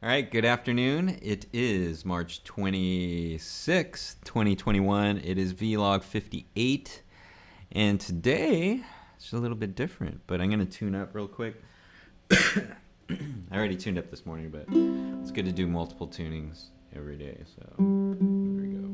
All right, good afternoon. It is March 26th, 2021. It is Vlog 58. And today, it's a little bit different, but I'm going to tune up real quick. I already tuned up this morning, but it's good to do multiple tunings every day. So, there we go.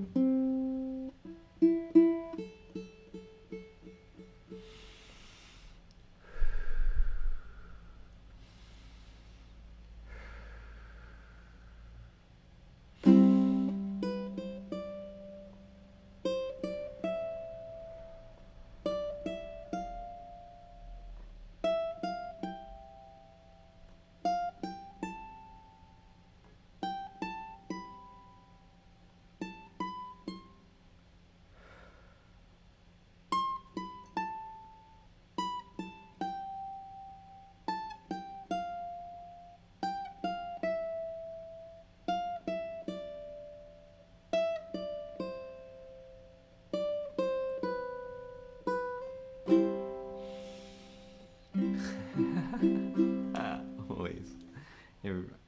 Always.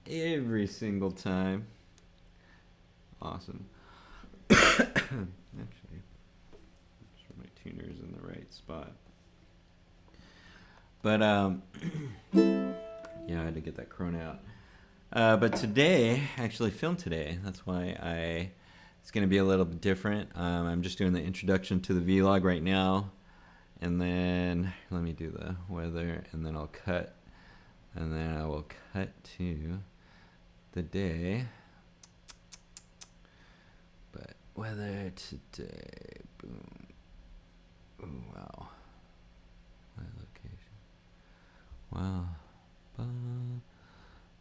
Every single time. Awesome. Actually, make sure my tuner's in the right spot. But, yeah, I had to get that crone out. But today, actually filmed today. That's why it's going to be a little bit different. I'm just doing the introduction to the vlog right now. And then, let me do the weather, and then I'll cut. And then I will cut to the day. But weather today, boom. Ooh, wow. My location. Wow.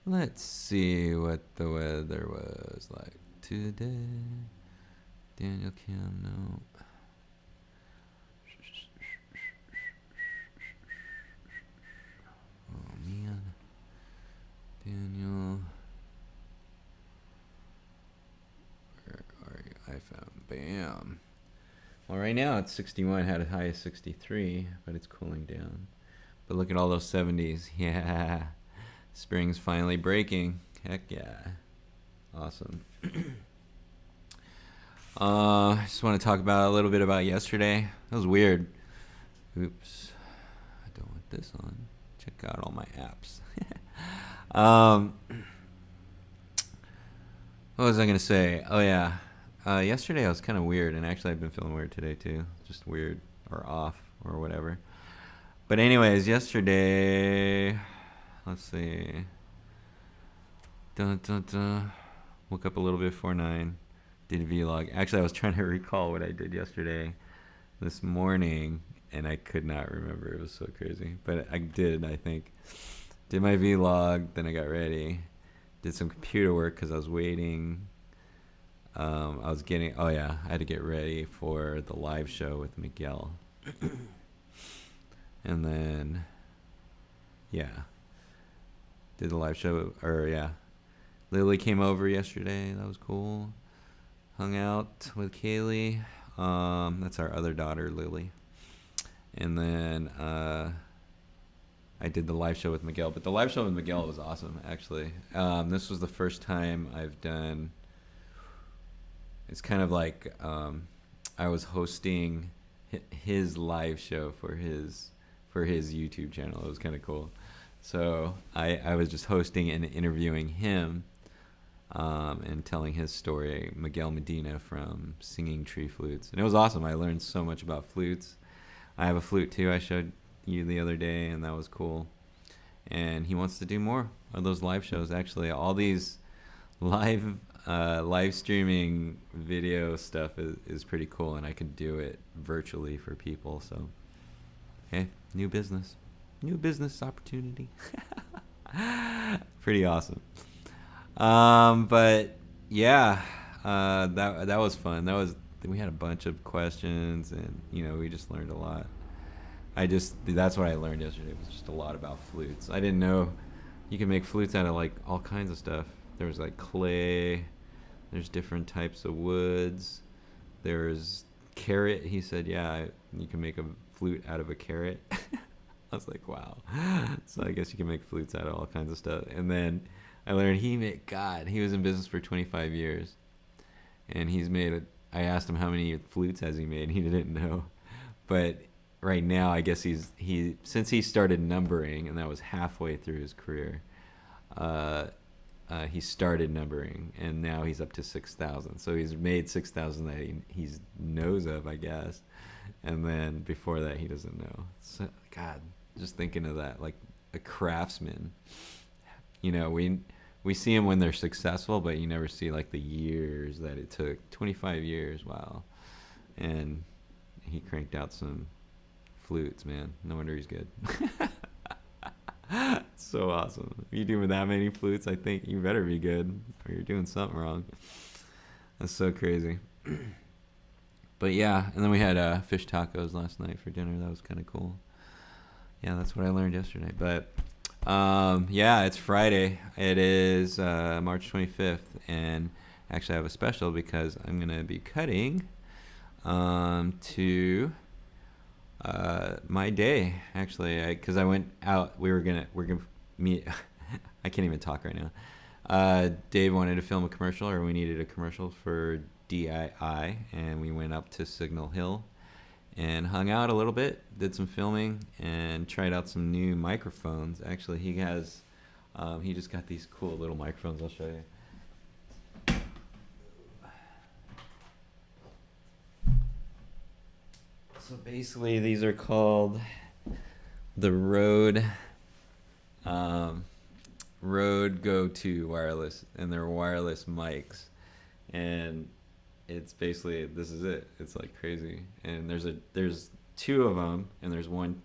Let's see what the weather was like today. Daniel Kim, no. Oh man. Daniel. Where are you? I found. Bam. Well, right now it's 61, had a high of 63, but it's cooling down. But look at all those 70s. Yeah. Spring's finally breaking. Heck yeah. Awesome. I just want to talk about a little bit about yesterday. That was weird. Oops. I don't want this on. Check out all my apps. What was I going to say? Oh, yeah. Yesterday I was kind of weird, and actually I've been feeling weird today, too. Just weird or off or whatever. But anyways, yesterday, let's see. Woke up a little bit before 9. Did a vlog. Actually, I was trying to recall what I did yesterday this morning, and I could not remember. It was so crazy. But I did, I think. Did my vlog, then I got ready. Did some computer work because I was waiting. I had to get ready for the live show with Miguel. And then, yeah. Did the live show, Lily came over yesterday. That was cool. Hung out with Kaylee. That's our other daughter, Lily. And then I did the live show with Miguel. But the live show with Miguel was awesome, actually. This was the first time I've done... It's kind of like I was hosting his live show for his YouTube channel. It was kind of cool. So I was just hosting and interviewing him and telling his story, Miguel Medina from Singing Tree Flutes. And it was awesome. I learned so much about flutes. I have a flute too I showed you the other day, and that was cool. And he wants to do more of those live shows. Actually, all these live streaming video stuff is pretty cool, and I can do it virtually for people. So, hey, new business opportunity. Pretty awesome. But yeah, that was fun. We had a bunch of questions, and we just learned a lot. That's what I learned yesterday, was just a lot about flutes. I didn't know you can make flutes out of like all kinds of stuff. There was like clay, there's different types of woods, there's carrot. He said, yeah, you can make a flute out of a carrot. I was like, wow. So I guess you can make flutes out of all kinds of stuff. And then I learned he was in business for 25 years, and I asked him how many flutes has he made, and he didn't know. But right now, I guess since he started numbering, and that was halfway through his career, he started numbering, and now he's up to 6,000. So he's made 6,000 that he knows of, I guess. And then before that, he doesn't know. So, God, just thinking of that, like a craftsman. You know, we see them when they're successful, but you never see like the years that it took. 25 years, wow. And he cranked out some flutes, man. No wonder he's good. So awesome. If you're doing that many flutes, I think you better be good, or you're doing something wrong. That's so crazy. But yeah, and then we had fish tacos last night for dinner. That was kind of cool. Yeah, that's what I learned yesterday. But yeah, it's Friday. It is March 25th, and actually I have a special because I'm gonna be cutting to my day, actually, because I went out. We're gonna meet. I can't even talk right now. Dave wanted to film a commercial, or we needed a commercial for DII, and we went up to Signal Hill and hung out a little bit, did some filming, and tried out some new microphones. Actually, he just got these cool little microphones. I'll show you. So basically, these are called the Rode Go 2 wireless, and they're wireless mics. And it's basically, this is it. It's like crazy. And there's two of them, and there's one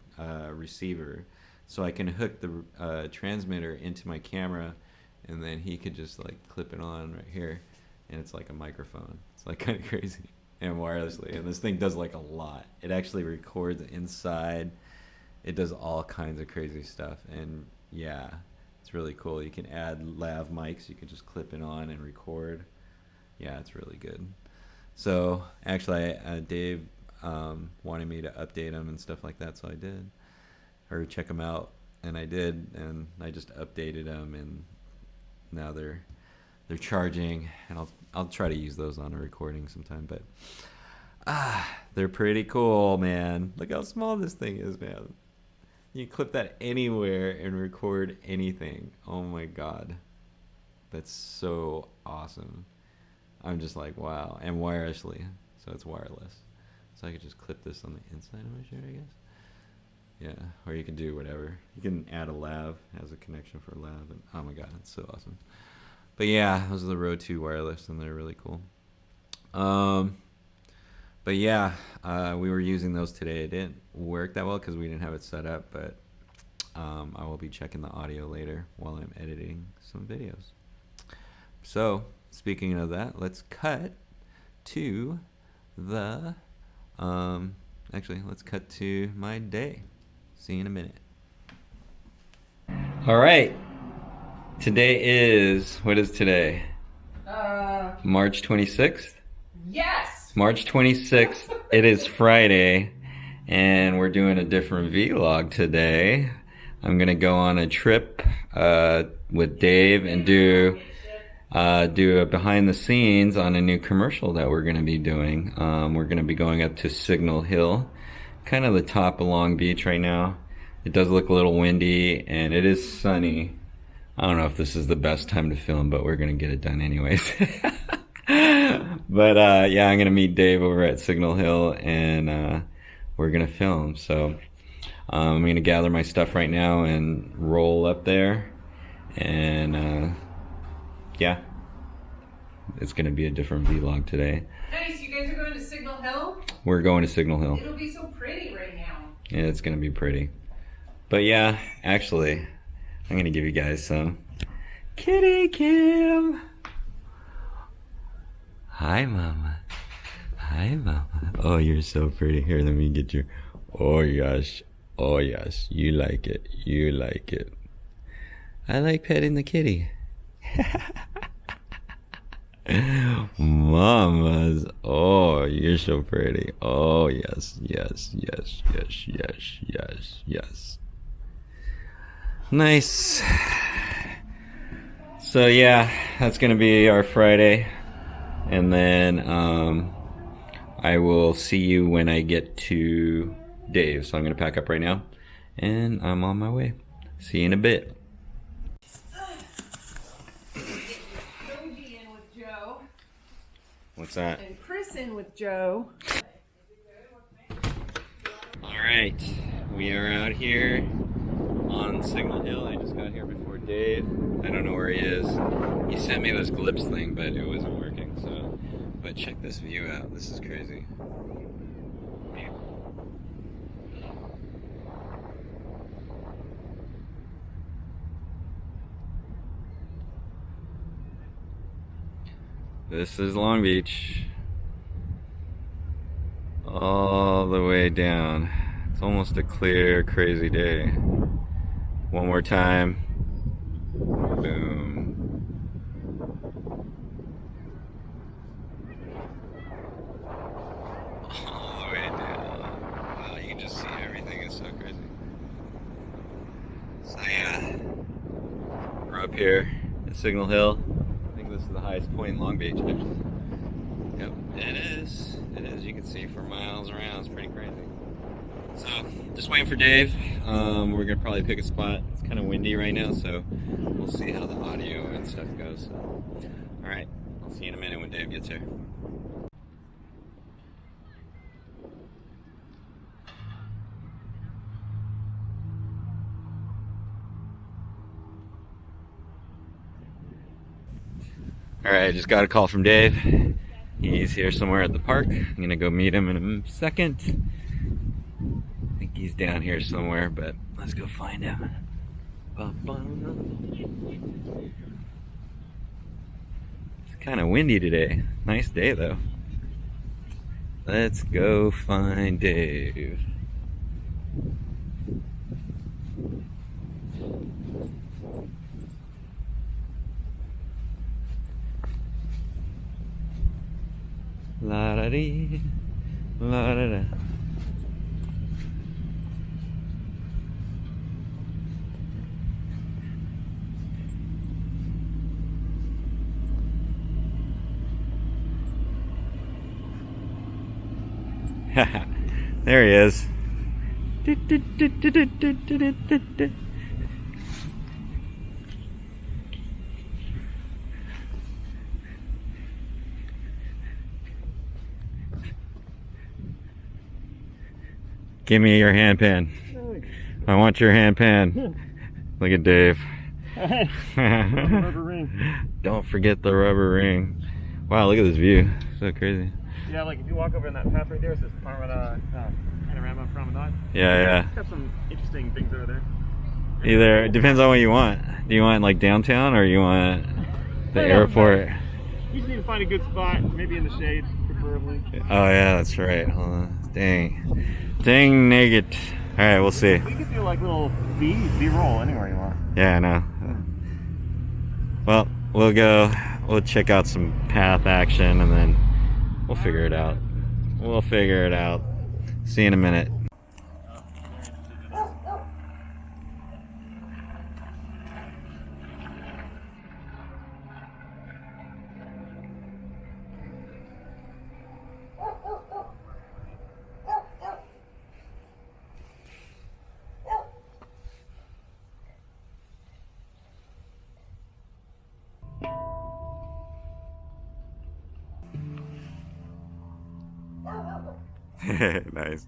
receiver, so I can hook the transmitter into my camera, and then he could just like clip it on right here, and it's like a microphone. It's like kind of crazy. And wirelessly, and this thing does like a lot. It actually records inside. It does all kinds of crazy stuff, and yeah, it's really cool. You can add lav mics. You can just clip it on and record. Yeah, it's really good. So actually, Dave wanted me to update them and stuff like that, so I did, or check them out, and I did, and I just updated them, and now they're charging, and I'll try to use those on a recording sometime. But they're pretty cool, man. Look how small this thing is, man. You can clip that anywhere and record anything. Oh my God, that's so awesome. I'm just like, wow. And wirelessly, so it's wireless, so I could just clip this on the inside of my shirt, I guess. Yeah, or you can do whatever. You can add a lav. It has a connection for a lav, and oh my God, it's so awesome. But yeah, those are the Rode 2 wireless, and they're really cool. But yeah, we were using those today. It didn't work that well because we didn't have it set up, but I will be checking the audio later while I'm editing some videos. So, speaking of that, let's cut to let's cut to my day. See you in a minute. All right. Today is, what is today? March 26th? Yes! March 26th. It is Friday, and we're doing a different vlog today. I'm going to go on a trip with Dave and do a behind the scenes on a new commercial that we're going to be doing. We're going to be going up to Signal Hill, kind of the top of Long Beach right now. It does look a little windy, and it is sunny. I don't know if this is the best time to film, but we're going to get it done anyways. But yeah, I'm going to meet Dave over at Signal Hill, and we're going to film. So I'm going to gather my stuff right now and roll up there. And yeah, it's going to be a different vlog today. Nice, you guys are going to Signal Hill? We're going to Signal Hill. It'll be so pretty right now. Yeah, it's going to be pretty. But yeah, actually, I'm going to give you guys some Kitty Kim. Hi, Mama. Hi, Mama. Oh, you're so pretty. Here, let me get your... Oh, yes. Oh, yes. You like it. You like it. I like petting the kitty. Mamas. Oh, you're so pretty. Oh, yes. Yes, yes, yes, yes, yes, yes. Nice. So yeah, that's gonna be our Friday, and then I will see you when I get to Dave. So I'm gonna pack up right now, and I'm on my way. See you in a bit. Toby in with Joe. What's that? And Chris in with Joe. Alright, we are out here on Signal Hill. I just got here before Dave. I don't know where he is. He sent me this glimpse thing, but it wasn't working, so. But check this view out. This is crazy. This is Long Beach. All the way down. It's almost a clear, crazy day. One more time. Boom. All the way down. Wow, you can just see everything. It's so crazy. So yeah, we're up here at Signal Hill. I think this is the highest point in Long Beach, actually. Yep, it is. It is. You can see for miles around. It's pretty crazy. So, just waiting for Dave. We're gonna probably pick a spot. It's kind of windy right now, so we'll see how the audio and stuff goes. All right, I'll see you in a minute when Dave gets here. All right, just got a call from Dave. He's here somewhere at the park. I'm gonna go meet him in a second. I think he's down here somewhere, but let's go find him. It's kind of windy today. Nice day though. Let's go find Dave. La da dee, la da da. There he is. Give me your handpan. I want your handpan. Look at Dave. Rubber ring. Don't forget the rubber ring. Wow, look at this view. So crazy. Yeah, like if you walk over in that path right there, it says Panorama Promenade. Yeah, It's got some interesting things over there. yeah. Either, it depends on what you want. Do you want like downtown or you want the airport? You just need to find a good spot, maybe in the shade, preferably. Oh yeah, that's right. Hold on. Dang. Dang naked. Alright, we'll see. We could do like little B-roll anywhere you want. Yeah, I know. Well, we'll check out some path action and then we'll figure it out. We'll figure it out. See you in a minute. Nice.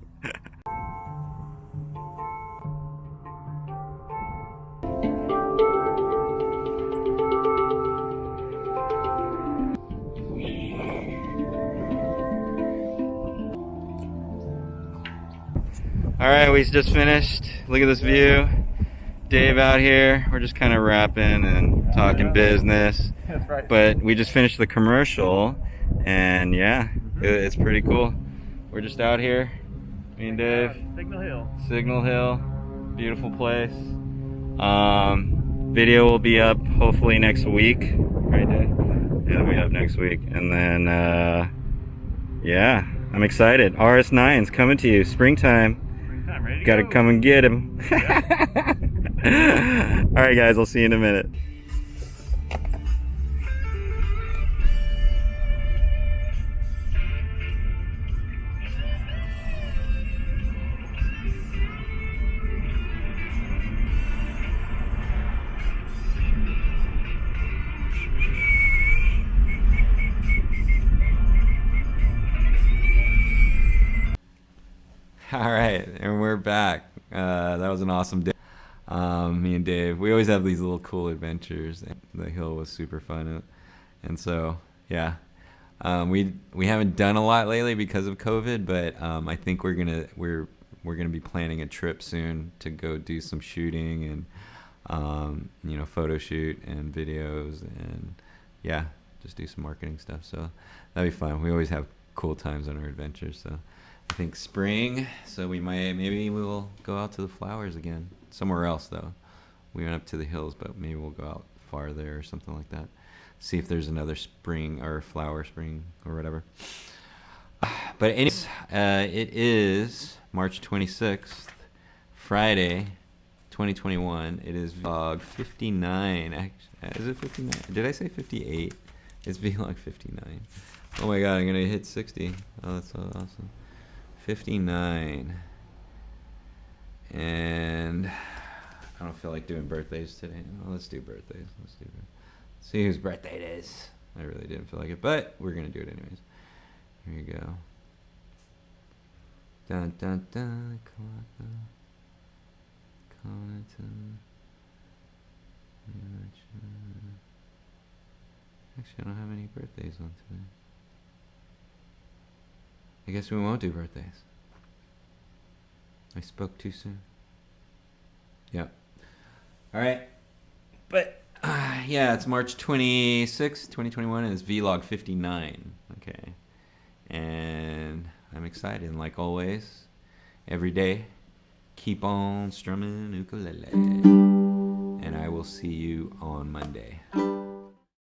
Alright, we just finished. Look at this view. Dave out here. We're just kind of rapping and talking business. That's right. But we just finished the commercial, and yeah, it's pretty cool. We're just out here, me and Dave. Signal Hill. Signal Hill, beautiful place. Video will be up hopefully next week, right, Dave? Yeah, it'll be up next week, and then yeah, I'm excited. RS9's coming to you, springtime. Springtime, ready to Gotta go. come and get him. All right, guys, I'll see you in a minute. All right, and we're back. That was an awesome day. Me and Dave, we always have these little cool adventures. The hill was super fun, and so yeah, we haven't done a lot lately because of COVID, but I think we're gonna be planning a trip soon to go do some shooting and photo shoot and videos and yeah, just do some marketing stuff. So that'd be fun. We always have cool times on our adventures. So I think spring. So maybe we'll go out to the flowers again. Somewhere else though. We went up to the hills, but maybe we'll go out farther or something like that. See if there's another spring or flower spring or whatever. But anyways, it is March 26th, Friday, 2021. It is vlog 59. Actually, is it 59? Did I say 58? It's vlog 59. Oh my god, I'm gonna hit 60. Oh, that's so awesome. 59. And I don't feel like doing birthdays today. Well, let's do birthdays. Let's see whose birthday it is. I really didn't feel like it, but we're gonna do it anyways. Here you go. Dun dun dun. Actually, I don't have any birthdays on today. I guess we won't do birthdays. I spoke too soon. Yep. All right. But yeah, it's March 26th, 2021, and it's vlog 59. Okay. And I'm excited. And like always, every day, keep on strumming ukulele. And I will see you on Monday.